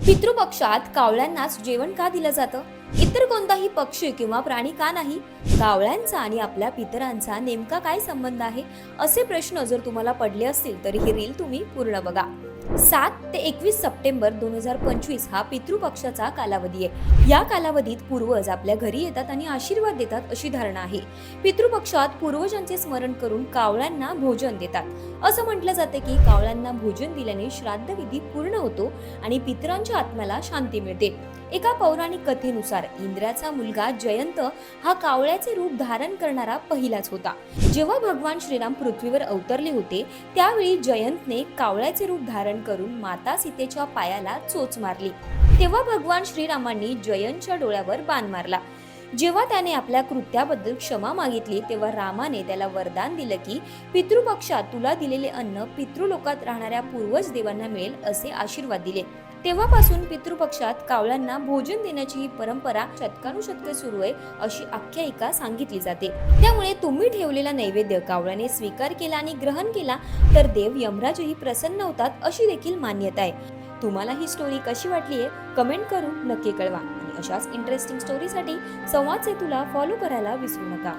पितृपक्षात कावळ्यांनाच जेवण का दिलं जातं? इतर कोणताही पक्षी किंवा प्राणी का नाही? कावळ्यांचा आणि आपल्या पितरांचा नेमका काय संबंध आहे? असे प्रश्न जर तुम्हाला पडले असतील तर ही रील तुम्ही पूर्ण बघा. 7 ते 21 सप्टेंबर 2025 हा पितृपक्षाचा कालावधी आहे. या कालावधीत पूर्वज आपल्या घरी येतात आणि आशीर्वाद देतात अशी धारणा आहे. पितृपक्षात पूर्वजांचे स्मरण करून कावळ्यांना भोजन देतात. असं म्हटलं जाते की कावळ्यांना भोजन दिल्याने श्राद्ध विधी पूर्ण होतो आणि पितरांच्या आत्म्याला शांती मिळते. एका पौराणिक कथेनुसार इंद्राचा मुलगा जयंत हा कावळ्याचे रूप धारण करणारा पहिलाच होता. जेव्हा भगवान श्रीराम पृथ्वीवर अवतरले होते त्यावेळी जयंतने कावळ्याचे रूप धारण करून माता सीतेच्या पायाला चोच मारली. तेव्हा भगवान श्रीरामांनी जयंतच्या डोळ्यावर बाण मारला. जेव्हा त्याने आपल्या कृत्याबद्दल क्षमा मागितली तेव्हा रामाने त्याला वरदान दिलं की पितृपक्षात तुला दिलेले अन्न पितृलोकात राहणाऱ्या पूर्वज देवांना मिळेल असे आशीर्वाद दिले. तेव्हापासून पितृपक्षात कावळ्यांना भोजन देण्याची ही परंपरा शतकानुशतके सुरू आहे अशी आख्यायिका सांगितली जाते. त्यामुळे तुम्ही ठेवलेला नैवेद्य कावळ्याने स्वीकार केला आणि ग्रहण केला तर देव यमराजही प्रसन्न होतात अशी देखील मान्यता आहे. तुम्हाला ही स्टोरी कशी वाटली आहे कमेंट करून नक्की कळवा आणि अशाच इंटरेस्टिंग स्टोरीसाठी संवाद सेतूला फॉलो करायला विसरू नका.